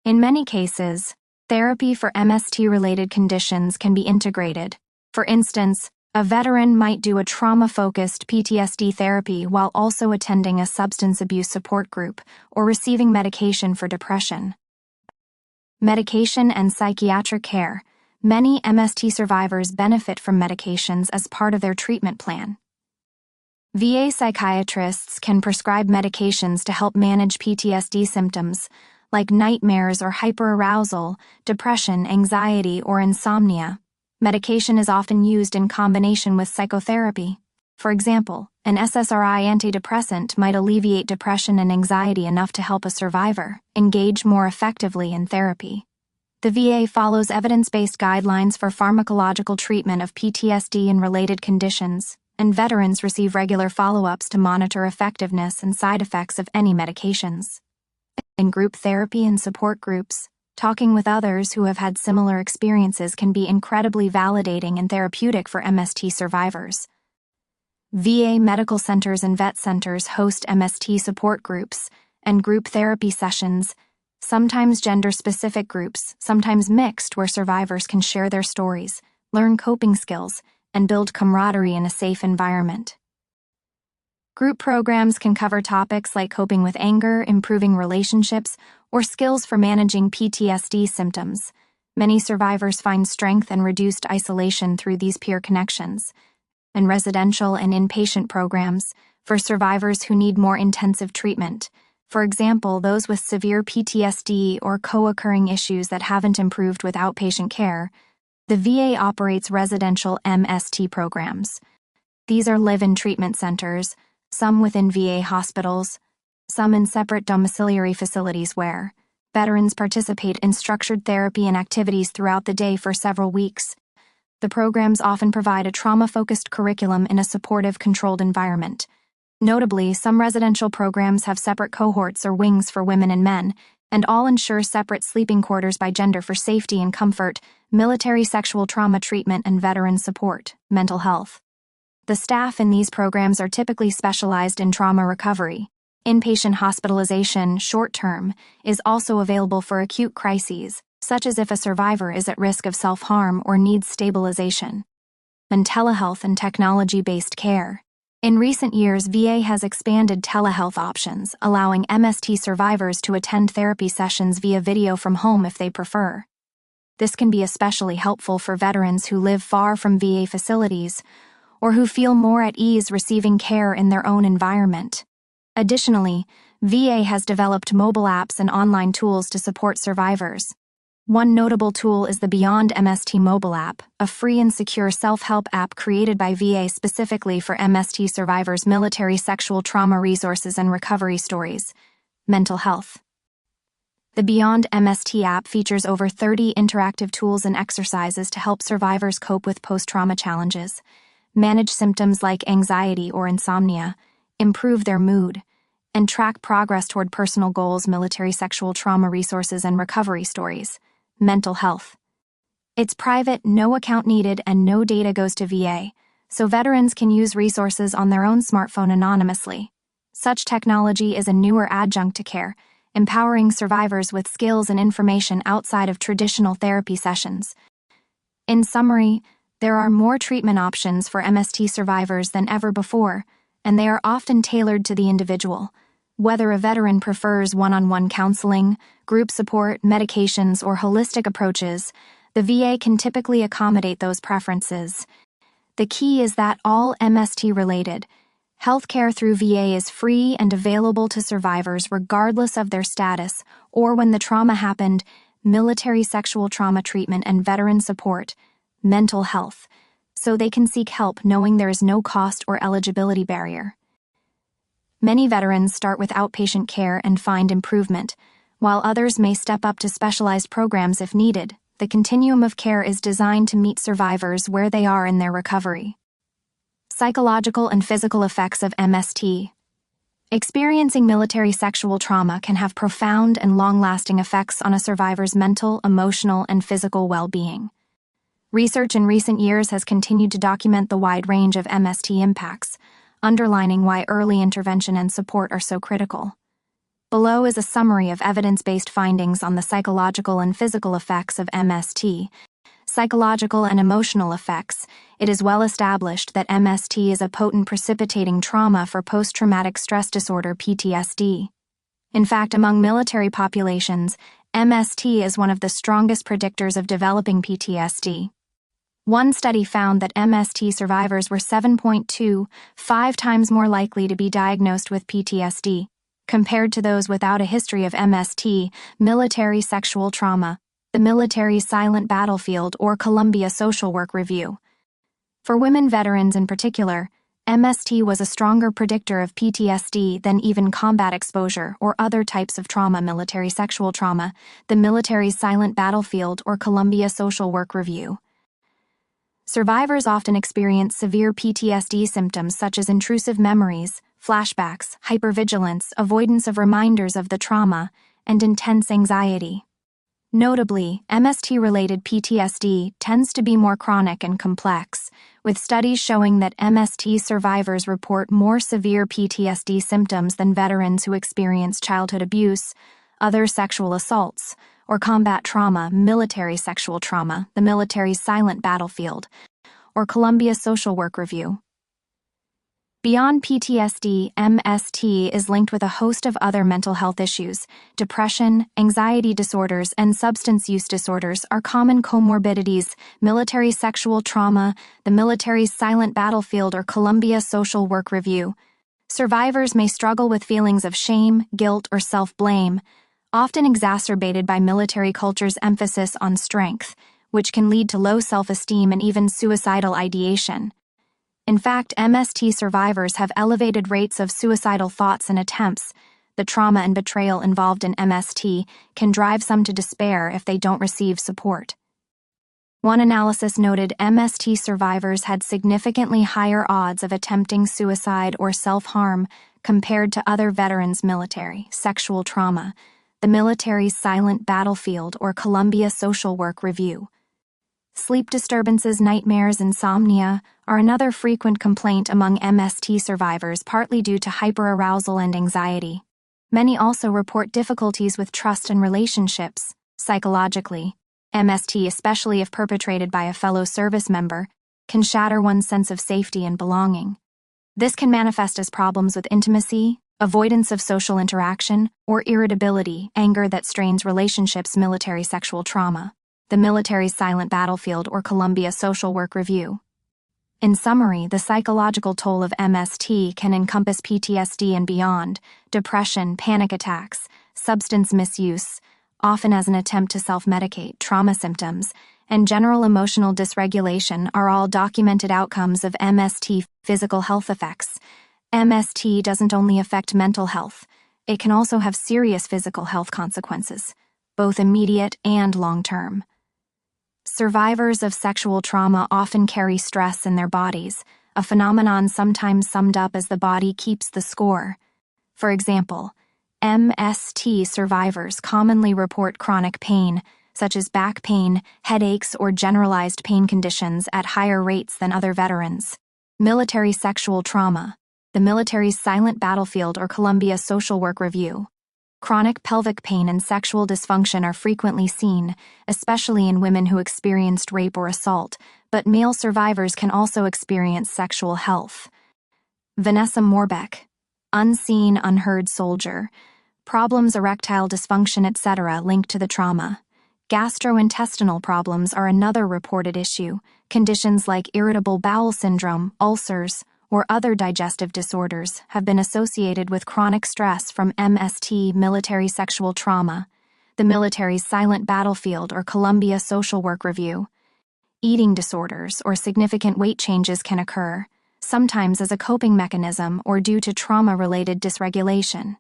In many cases, therapy for MST-related conditions can be integrated. For instance, a veteran might do a trauma-focused PTSD therapy while also attending a substance abuse support group or receiving medication for depression. Medication and psychiatric care. Many MST survivors benefit from medications as part of their treatment plan. VA psychiatrists can prescribe medications to help manage PTSD symptoms, like nightmares or hyperarousal, depression, anxiety, or insomnia. Medication is often used in combination with psychotherapy. For example, an SSRI antidepressant might alleviate depression and anxiety enough to help a survivor engage more effectively in therapy. The VA follows evidence-based guidelines for pharmacological treatment of PTSD and related conditions, and veterans receive regular follow-ups to monitor effectiveness and side effects of any medications. In group therapy and support groups, talking with others who have had similar experiences can be incredibly validating and therapeutic for MST survivors. VA medical centers and vet centers host MST support groups and group therapy sessions, sometimes gender-specific groups, sometimes mixed, where survivors can share their stories, learn coping skills, and build camaraderie in a safe environment. Group programs can cover topics like coping with anger, improving relationships, or skills for managing PTSD symptoms. Many survivors find strength and reduced isolation through these peer connections. And residential and inpatient programs for survivors who need more intensive treatment. For example, those with severe PTSD or co-occurring issues that haven't improved with outpatient care. The VA operates residential MST programs. These are live-in treatment centers, some within VA hospitals, some in separate domiciliary facilities where veterans participate in structured therapy and activities throughout the day for several weeks. The programs often provide a trauma-focused curriculum in a supportive, controlled environment. Notably, some residential programs have separate cohorts or wings for women and men, and all ensure separate sleeping quarters by gender for safety and comfort, military sexual trauma treatment, and veteran support, mental health. The staff in these programs are typically specialized in trauma recovery. Inpatient hospitalization, short-term, is also available for acute crises, such as if a survivor is at risk of self-harm or needs stabilization. And telehealth and technology-based care. In recent years, VA has expanded telehealth options, allowing MST survivors to attend therapy sessions via video from home if they prefer. This can be especially helpful for veterans who live far from VA facilities or who feel more at ease receiving care in their own environment. Additionally, VA has developed mobile apps and online tools to support survivors. One notable tool is the Beyond MST mobile app, a free and secure self-help app created by VA specifically for MST survivors' military sexual trauma resources and recovery stories. Mental health. The Beyond MST app features over 30 interactive tools and exercises to help survivors cope with post-trauma challenges, manage symptoms like anxiety or insomnia, improve their mood, and track progress toward personal goals, military sexual trauma resources, and recovery stories. Mental health. It's private, no account needed, and no data goes to VA, so veterans can use resources on their own smartphone anonymously. Such technology is a newer adjunct to care, empowering survivors with skills and information outside of traditional therapy sessions. In summary, there are more treatment options for MST survivors than ever before, and they are often tailored to the individual. Whether a veteran prefers one-on-one counseling, group support, medications, or holistic approaches, the VA can typically accommodate those preferences. The key is that all MST-related healthcare through VA is free and available to survivors regardless of their status or when the trauma happened, military sexual trauma treatment and veteran support, mental health, so they can seek help knowing there is no cost or eligibility barrier. Many veterans start with outpatient care and find improvement, while others may step up to specialized programs if needed. The continuum of care is designed to meet survivors where they are in their recovery. Psychological and physical effects of MST. Experiencing military sexual trauma can have profound and long-lasting effects on a survivor's mental, emotional, and physical well-being. Research in recent years has continued to document the wide range of MST impacts, underlining why early intervention and support are so critical. Below is a summary of evidence-based findings on the psychological and physical effects of MST. Psychological and emotional effects. It is well established that MST is a potent precipitating trauma for post-traumatic stress disorder (PTSD). In fact, among military populations, MST is one of the strongest predictors of developing PTSD. One study found that MST survivors were 7.25 times more likely to be diagnosed with PTSD, compared to those without a history of MST. Military sexual trauma. The Military Silent Battlefield or Columbia Social Work Review. For women veterans in particular, MST was a stronger predictor of PTSD than even combat exposure or other types of trauma. Military sexual trauma. The Military Silent Battlefield or Columbia Social Work Review. Survivors often experience severe PTSD symptoms such as intrusive memories, flashbacks, hypervigilance, avoidance of reminders of the trauma, and intense anxiety. Notably, MST-related PTSD tends to be more chronic and complex, with studies showing that MST survivors report more severe PTSD symptoms than veterans who experience childhood abuse, other sexual assaults, or combat trauma. Military sexual trauma, the Military Silent Battlefield, or Columbia Social Work Review. Beyond PTSD, MST is linked with a host of other mental health issues. Depression, anxiety disorders, and substance use disorders are common comorbidities. Military sexual trauma, the Military Silent Battlefield or Columbia Social Work Review. Survivors may struggle with feelings of shame, guilt, or self-blame, often exacerbated by military culture's emphasis on strength, which can lead to low self-esteem and even suicidal ideation. In fact, MST survivors have elevated rates of suicidal thoughts and attempts. The trauma and betrayal involved in MST can drive some to despair if they don't receive support. One analysis noted MST survivors had significantly higher odds of attempting suicide or self-harm compared to other veterans. Military sexual trauma, the Military Silent Battlefield or Columbia Social Work Review. Sleep disturbances, nightmares, insomnia are another frequent complaint among MST survivors, partly due to hyperarousal and anxiety. Many also report difficulties with trust and relationships. Psychologically, MST, especially if perpetrated by a fellow service member, can shatter one's sense of safety and belonging. This can manifest as problems with intimacy, avoidance of social interaction, or irritability, anger that strains relationships. Military sexual trauma, the Military Silent Battlefield or Columbia Social Work Review. In summary, the psychological toll of MST can encompass PTSD and beyond. Depression, panic attacks, substance misuse, often as an attempt to self-medicate, trauma symptoms, and general emotional dysregulation are all documented outcomes of MST. Physical health effects. MST doesn't only affect mental health, it can also have serious physical health consequences, both immediate and long-term. Survivors of sexual trauma often carry stress in their bodies, a phenomenon sometimes summed up as the body keeps the score. For example, MST survivors commonly report chronic pain, such as back pain, headaches, or generalized pain conditions at higher rates than other veterans. Military sexual trauma, the Military Silent Battlefield or Columbia Social Work Review. Chronic pelvic pain and sexual dysfunction are frequently seen, especially in women who experienced rape or assault, but male survivors can also experience sexual health. Vanessa, Unseen, Unheard Soldier. Problems, erectile dysfunction, etc. linked to the trauma. Gastrointestinal problems are another reported issue. Conditions like irritable bowel syndrome, ulcers, or other digestive disorders have been associated with chronic stress from MST. Military sexual trauma, the Military Silent Battlefield or Columbia Social Work Review. Eating disorders or significant weight changes can occur, sometimes as a coping mechanism or due to trauma-related dysregulation.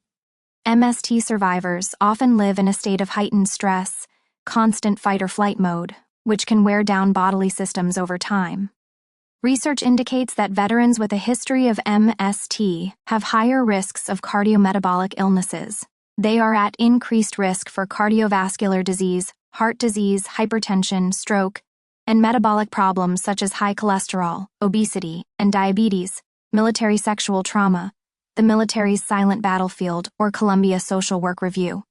MST survivors often live in a state of heightened stress, constant fight-or-flight mode, which can wear down bodily systems over time. Research indicates that veterans with a history of MST have higher risks of cardiometabolic illnesses. They are at increased risk for cardiovascular disease, heart disease, hypertension, stroke, and metabolic problems such as high cholesterol, obesity, and diabetes. Military sexual trauma, the military's Silent Battlefield or Columbia Social Work Review.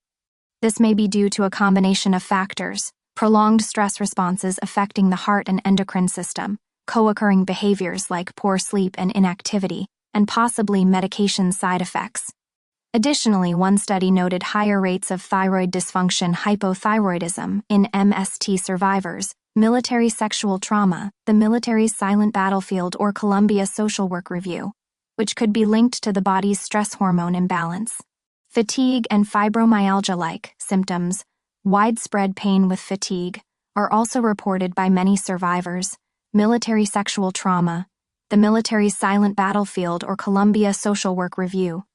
This may be due to a combination of factors: prolonged stress responses affecting the heart and endocrine system, co-occurring behaviors like poor sleep and inactivity, and possibly medication side effects. Additionally, one study noted higher rates of thyroid dysfunction hypothyroidism in MST survivors, military sexual trauma, the military's Silent Battlefield or Columbia Social Work Review, which could be linked to the body's stress hormone imbalance. Fatigue and fibromyalgia-like symptoms, widespread pain with fatigue, are also reported by many survivors. Military sexual trauma, the military's Silent Battlefield or Columbia Social Work Review.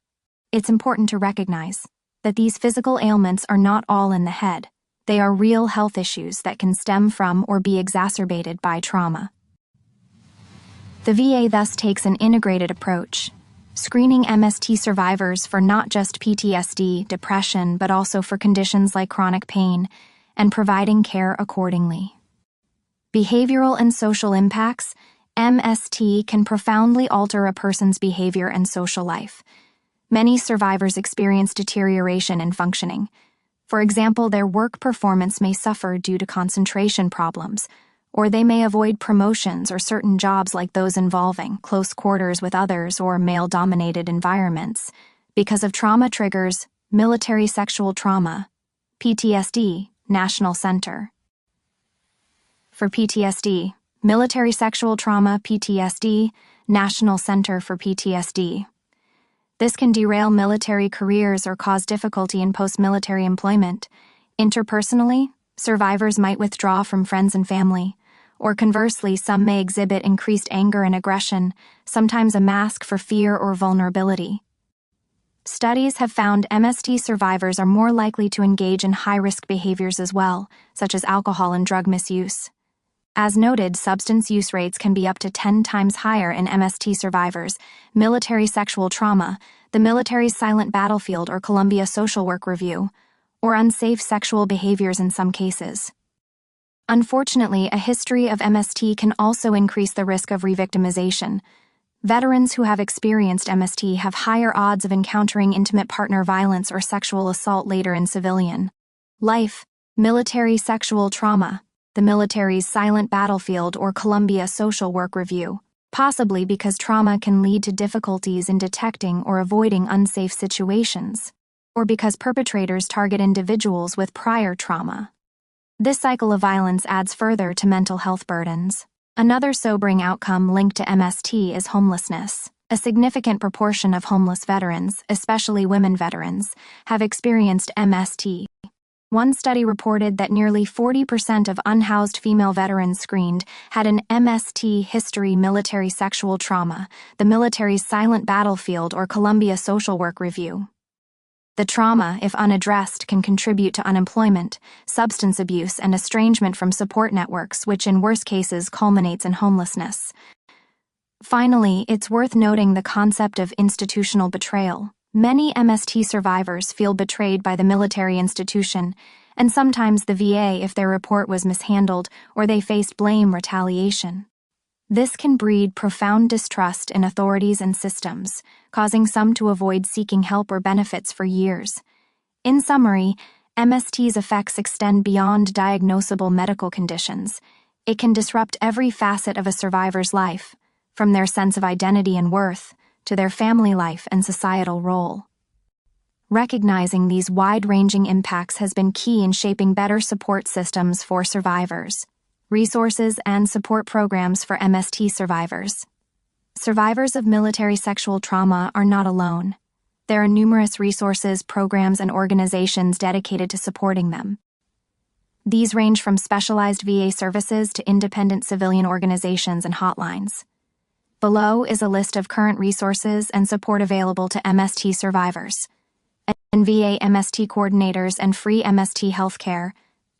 It's important to recognize that these physical ailments are not all in the head. They are real health issues that can stem from or be exacerbated by trauma. The VA thus takes an integrated approach, screening MST survivors for not just PTSD, depression, but also for conditions like chronic pain, and providing care accordingly. Behavioral and social impacts. MST can profoundly alter a person's behavior and social life. Many survivors experience deterioration in functioning. For example, their work performance may suffer due to concentration problems, or they may avoid promotions or certain jobs like those involving close quarters with others or male-dominated environments because of trauma triggers. Military sexual trauma, PTSD, National Center. For PTSD, military sexual trauma, PTSD, National Center for PTSD. This can derail military careers or cause difficulty in post-military employment. Interpersonally, survivors might withdraw from friends and family, or conversely, some may exhibit increased anger and aggression, sometimes a mask for fear or vulnerability. Studies have found MST survivors are more likely to engage in high-risk behaviors as well, such as alcohol and drug misuse. As noted, substance use rates can be up to 10 times higher in MST survivors. Military sexual trauma, the military's Silent Battlefield or Columbia Social Work Review, or unsafe sexual behaviors in some cases. Unfortunately, a history of MST can also increase the risk of revictimization. Veterans who have experienced MST have higher odds of encountering intimate partner violence or sexual assault later in civilian life. Military sexual trauma, the military's Silent Battlefield or Columbia Social Work Review, possibly because trauma can lead to difficulties in detecting or avoiding unsafe situations, or because perpetrators target individuals with prior trauma. This cycle of violence adds further to mental health burdens. Another sobering outcome linked to MST is homelessness. A significant proportion of homeless veterans, especially women veterans, have experienced MST. One study reported that nearly 40% of unhoused female veterans screened had an MST history. Military sexual trauma, the military's Silent Battlefield or Columbia Social Work Review. The trauma, if unaddressed, can contribute to unemployment, substance abuse, and estrangement from support networks, which in worst cases culminates in homelessness. Finally, it's worth noting the concept of institutional betrayal. Many MST survivors feel betrayed by the military institution, and sometimes the VA if their report was mishandled or they faced blame retaliation. This can breed profound distrust in authorities and systems, causing some to avoid seeking help or benefits for years. In summary, MST's effects extend beyond diagnosable medical conditions. It can disrupt every facet of a survivor's life, from their sense of identity and worth to their family life and societal role. Recognizing these wide-ranging impacts has been key in shaping better support systems for survivors. Resources and support programs for MST survivors. Survivors of military sexual trauma are not alone. There are numerous resources, programs, and organizations dedicated to supporting them. These range from specialized VA services to independent civilian organizations and hotlines. Below is a list of current resources and support available to MST survivors. And VA MST coordinators and free MST healthcare.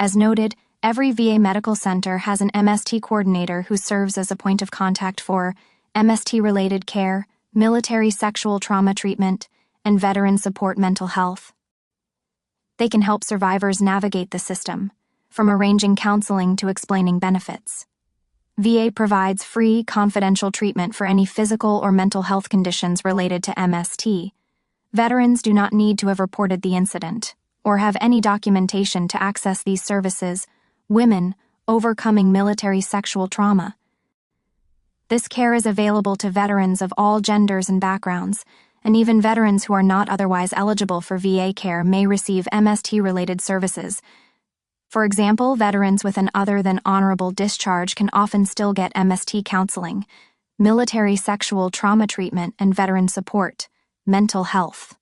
As noted, every VA medical center has an MST coordinator who serves as a point of contact for MST-related care, military sexual trauma treatment, and veteran support mental health. They can help survivors navigate the system, from arranging counseling to explaining benefits. VA provides free, confidential treatment for any physical or mental health conditions related to MST. Veterans do not need to have reported the incident or have any documentation to access these services. Women overcoming military sexual trauma. This care is available to veterans of all genders and backgrounds, and even veterans who are not otherwise eligible for VA care may receive MST-related services. For example, veterans with an other than honorable discharge can often still get MST counseling, military sexual trauma treatment, and veteran support, mental health.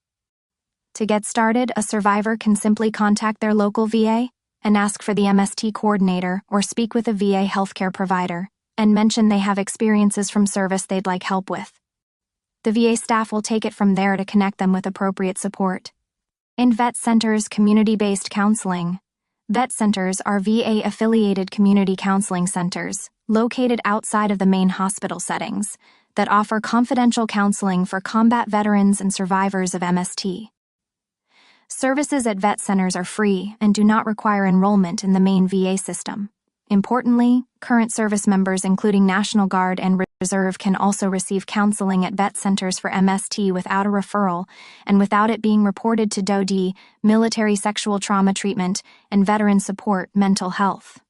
To get started, a survivor can simply contact their local VA and ask for the MST coordinator or speak with a VA healthcare provider and mention they have experiences from service they'd like help with. The VA staff will take it from there to connect them with appropriate support. In vet centers, community-based counseling. Vet centers are VA-affiliated community counseling centers located outside of the main hospital settings that offer confidential counseling for combat veterans and survivors of MST. Services at vet centers are free and do not require enrollment in the main VA system. Importantly, current service members including National Guard and Reserve can also receive counseling at vet centers for MST without a referral and without it being reported to DoD, military sexual trauma treatment, and veteran support, mental health.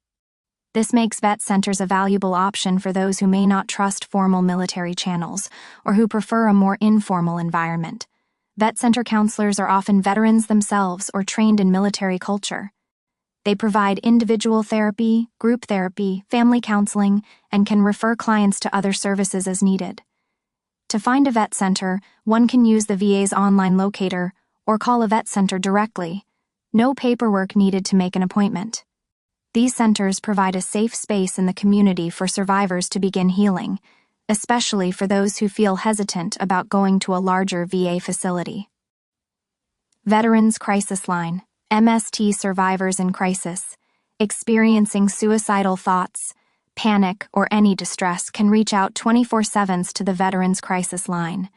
This makes vet centers a valuable option for those who may not trust formal military channels or who prefer a more informal environment. Vet center counselors are often veterans themselves or trained in military culture. They provide individual therapy, group therapy, family counseling, and can refer clients to other services as needed. To find a vet center, one can use the VA's online locator or call a vet center directly. No paperwork needed to make an appointment. These centers provide a safe space in the community for survivors to begin healing, especially for those who feel hesitant about going to a larger VA facility. Veterans Crisis Line. MST survivors in crisis, experiencing suicidal thoughts, panic, or any distress can reach out 24/7 to the Veterans Crisis Line.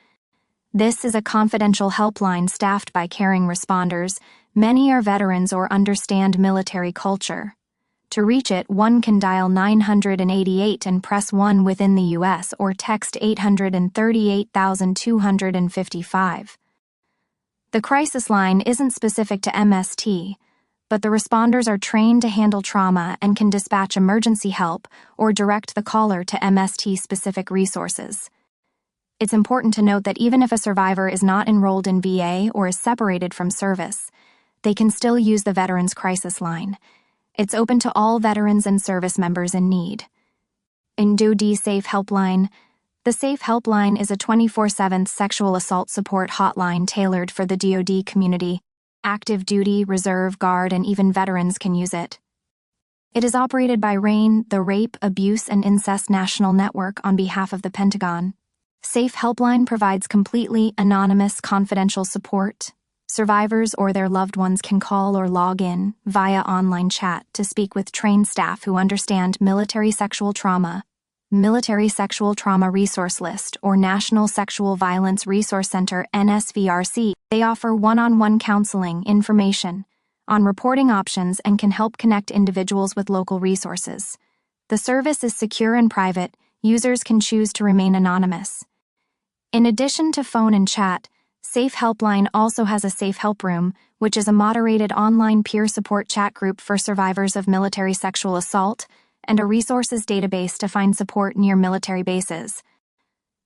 This is a confidential helpline staffed by caring responders. Many are veterans or understand military culture. To reach it, one can dial 988 and press 1 within the U.S. or text 838,255. The crisis line isn't specific to MST, but the responders are trained to handle trauma and can dispatch emergency help or direct the caller to MST-specific resources. It's important to note that even if a survivor is not enrolled in VA or is separated from service, they can still use the Veterans Crisis Line. It's open to all veterans and service members in need. In DoD Safe Helpline. The Safe Helpline is a 24/7 sexual assault support hotline tailored for the DoD community. Active duty, reserve, guard, and even veterans can use it. It is operated by RAIN, the Rape, Abuse, and Incest National Network, on behalf of the Pentagon. Safe Helpline provides completely anonymous, confidential support. Survivors or their loved ones can call or log in via online chat to speak with trained staff who understand military sexual trauma, Military Sexual Trauma Resource List, or National Sexual Violence Resource Center (NSVRC). They offer one-on-one counseling, information on reporting options, and can help connect individuals with local resources. The service is secure and private. Users can choose to remain anonymous. In addition to phone and chat, Safe Helpline also has a Safe Help Room, which is a moderated online peer support chat group for survivors of military sexual assault, and a resources database to find support near military bases.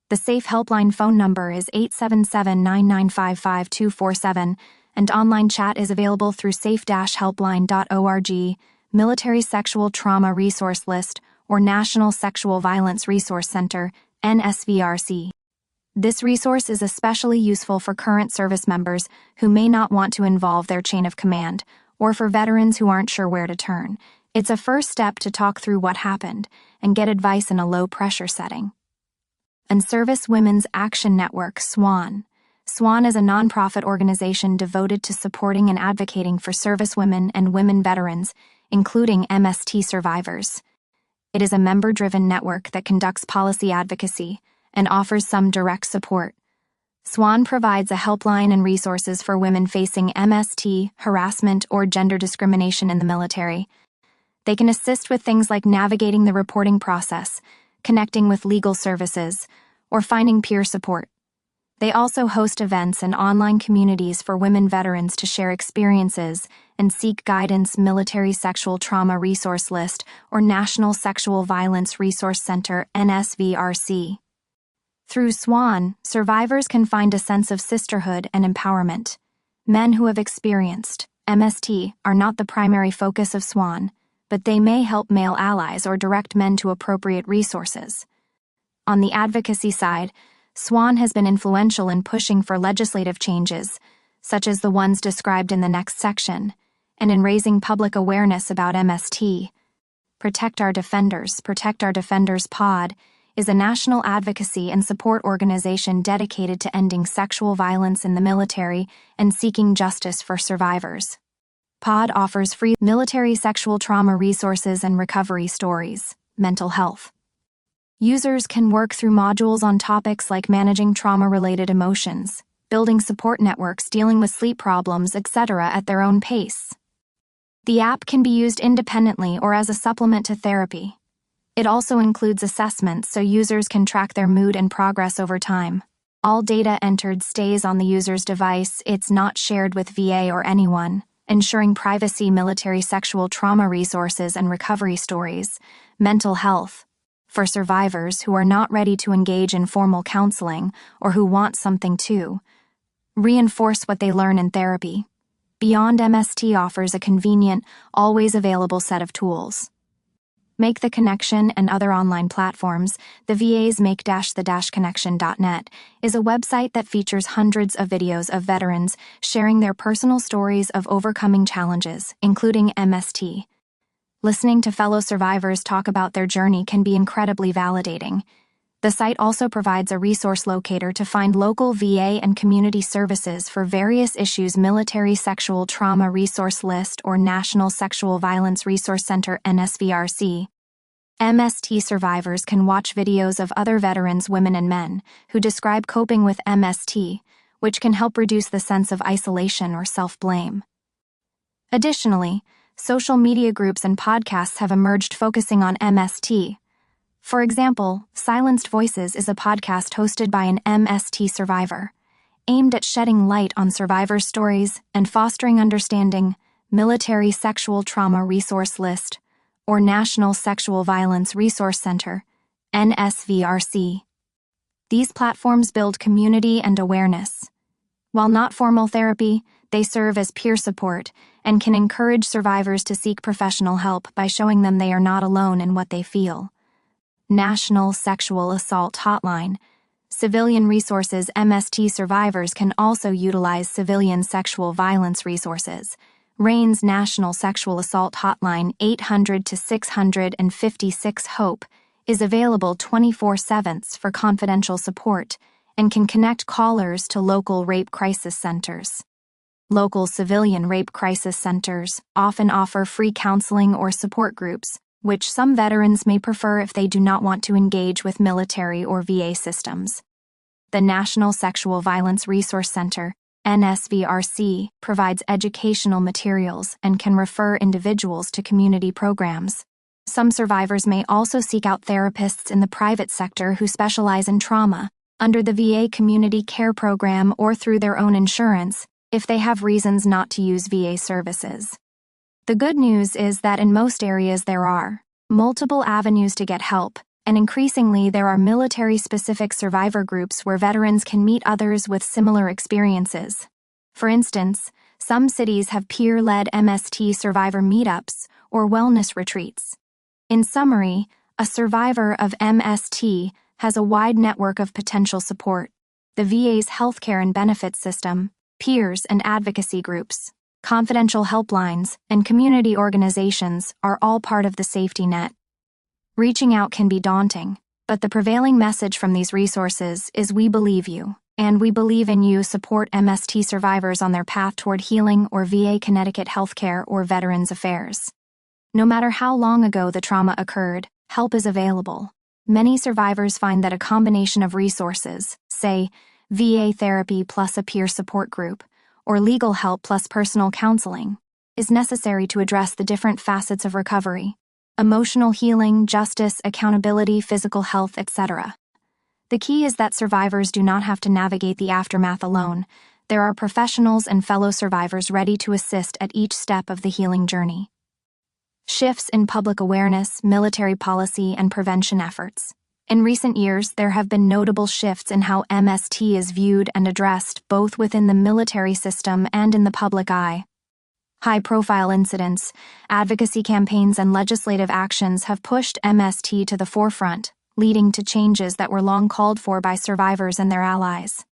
The Safe Helpline phone number is 877-9955247, and online chat is available through safe-helpline.org, Military Sexual Trauma Resource List, or National Sexual Violence Resource Center, NSVRC. This resource is especially useful for current service members who may not want to involve their chain of command, or for veterans who aren't sure where to turn. It's a first step to talk through what happened and get advice in a low-pressure setting. And Service Women's Action Network, SWAN. SWAN is a nonprofit organization devoted to supporting and advocating for servicewomen and women veterans, including MST survivors. It is a member-driven network that conducts policy advocacy and offers some direct support. SWAN provides a helpline and resources for women facing MST, harassment, or gender discrimination in the military. They can assist with things like navigating the reporting process, connecting with legal services, or finding peer support. They also host events and online communities for women veterans to share experiences and seek guidance. Military Sexual Trauma Resource List or National Sexual Violence Resource Center (NSVRC). Through SWAN, survivors can find a sense of sisterhood and empowerment. Men who have experienced MST are not the primary focus of SWAN, but they may help male allies or direct men to appropriate resources. On the advocacy side, SWAN has been influential in pushing for legislative changes, such as the ones described in the next section, and in raising public awareness about MST. Protect Our Defenders Pod is a national advocacy and support organization dedicated to ending sexual violence in the military and seeking justice for survivors. POD offers free military sexual trauma resources and recovery stories, mental health. Users can work through modules on topics like managing trauma-related emotions, building support networks, dealing with sleep problems, etc. at their own pace. The app can be used independently or as a supplement to therapy. It also includes assessments so users can track their mood and progress over time. All data entered stays on the user's device. It's not shared with VA or anyone, ensuring privacy. Military sexual trauma resources and recovery stories, mental health. For survivors who are not ready to engage in formal counseling or who want something to reinforce what they learn in therapy, Beyond MST offers a convenient, always available set of tools. Make the Connection and other online platforms. The VA's make-the-connection.net is a website that features hundreds of videos of veterans sharing their personal stories of overcoming challenges, including MST. Listening to fellow survivors talk about their journey can be incredibly validating. The site also provides a resource locator to find local VA and community services for various issues. Military Sexual Trauma Resource List or National Sexual Violence Resource Center (NSVRC). MST survivors can watch videos of other veterans, women and men, who describe coping with MST, which can help reduce the sense of isolation or self-blame. Additionally, social media groups and podcasts have emerged focusing on MST. For example, Silenced Voices is a podcast hosted by an MST survivor, aimed at shedding light on survivor stories and fostering understanding. Military Sexual Trauma Resource List, or National Sexual Violence Resource Center, NSVRC. These platforms build community and awareness. While not formal therapy, they serve as peer support and can encourage survivors to seek professional help by showing them they are not alone in what they feel. National Sexual Assault Hotline. Civilian resources. MST survivors can also utilize civilian sexual violence resources. RAIN's National Sexual Assault Hotline 800-656-HOPE is available 24/7 for confidential support and can connect callers to local rape crisis centers. Local civilian rape crisis centers often offer free counseling or support groups, which some veterans may prefer if they do not want to engage with military or VA systems. The National Sexual Violence Resource Center, NSVRC, provides educational materials and can refer individuals to community programs. Some survivors may also seek out therapists in the private sector who specialize in trauma, under the VA Community Care Program or through their own insurance, if they have reasons not to use VA services. The good news is that in most areas there are multiple avenues to get help, and increasingly there are military-specific survivor groups where veterans can meet others with similar experiences. For instance, some cities have peer-led MST survivor meetups or wellness retreats. In summary, a survivor of MST has a wide network of potential support. The VA's healthcare and benefits system, peers and advocacy groups, confidential helplines, and community organizations are all part of the safety net. Reaching out can be daunting, but the prevailing message from these resources is we believe you, and we believe in you. Support MST survivors on their path toward healing or VA Connecticut Healthcare or Veterans Affairs. No matter how long ago the trauma occurred, help is available. Many survivors find that a combination of resources, say, VA therapy plus a peer support group, or legal help plus personal counseling, is necessary to address the different facets of recovery: emotional healing, justice, accountability, physical health, etc. The key is that survivors do not have to navigate the aftermath alone. There are professionals and fellow survivors ready to assist at each step of the healing journey. Shifts in public awareness, military policy, and prevention efforts. In recent years, there have been notable shifts in how MST is viewed and addressed, both within the military system and in the public eye. High-profile incidents, advocacy campaigns, and legislative actions have pushed MST to the forefront, leading to changes that were long called for by survivors and their allies.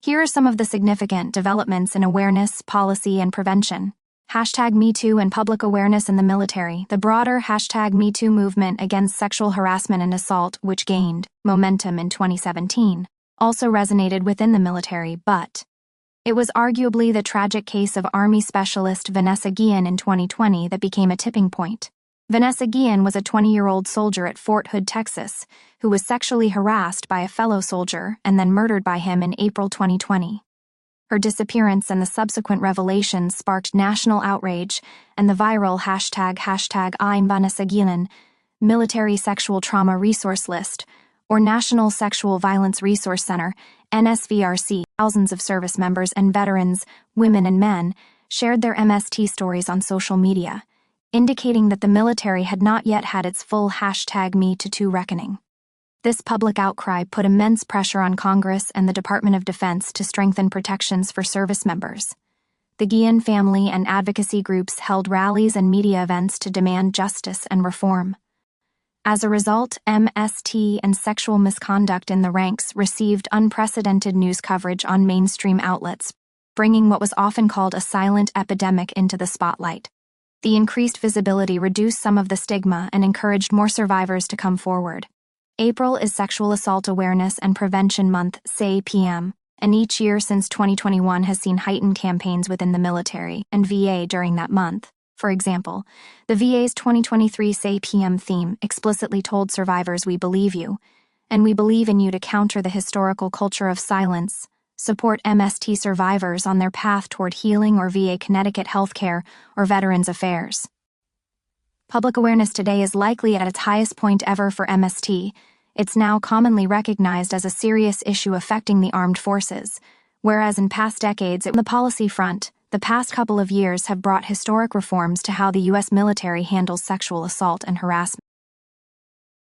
Here are some of the significant developments in awareness, policy, and prevention. #MeToo and public awareness in the military. The broader #MeToo movement against sexual harassment and assault, which gained momentum in 2017, also resonated within the military, but it was arguably the tragic case of Army Specialist Vanessa in 2020 that became a tipping point. Vanessa was a 20-year-old soldier at Fort Hood, Texas, who was sexually harassed by a fellow soldier and then murdered by him in April 2020. Her disappearance and the subsequent revelations sparked national outrage, and the viral #I'm Vanessa Military Sexual Trauma Resource List, or National Sexual Violence Resource Center, NSVRC. Thousands of service members and veterans, women and men, shared their MST stories on social media, indicating that the military had not yet had its full #MeToo reckoning. This public outcry put immense pressure on Congress and the Department of Defense to strengthen protections for service members. The Guillen family and advocacy groups held rallies and media events to demand justice and reform. As a result, MST and sexual misconduct in the ranks received unprecedented news coverage on mainstream outlets, bringing what was often called a silent epidemic into the spotlight. The increased visibility reduced some of the stigma and encouraged more survivors to come forward. April is Sexual Assault Awareness and Prevention Month, SAPM, and each year since 2021 has seen heightened campaigns within the military and VA during that month. For example, the VA's 2023 SAPM theme explicitly told survivors, "We believe you, and we believe in you to counter the historical culture of silence, support MST survivors on their path toward healing or VA Connecticut healthcare or Veterans Affairs." Public awareness today is likely at its highest point ever for MST. It's now commonly recognized as a serious issue affecting the armed forces, whereas in past decades, on the policy front, the past couple of years have brought historic reforms to how the U.S. military handles sexual assault and harassment.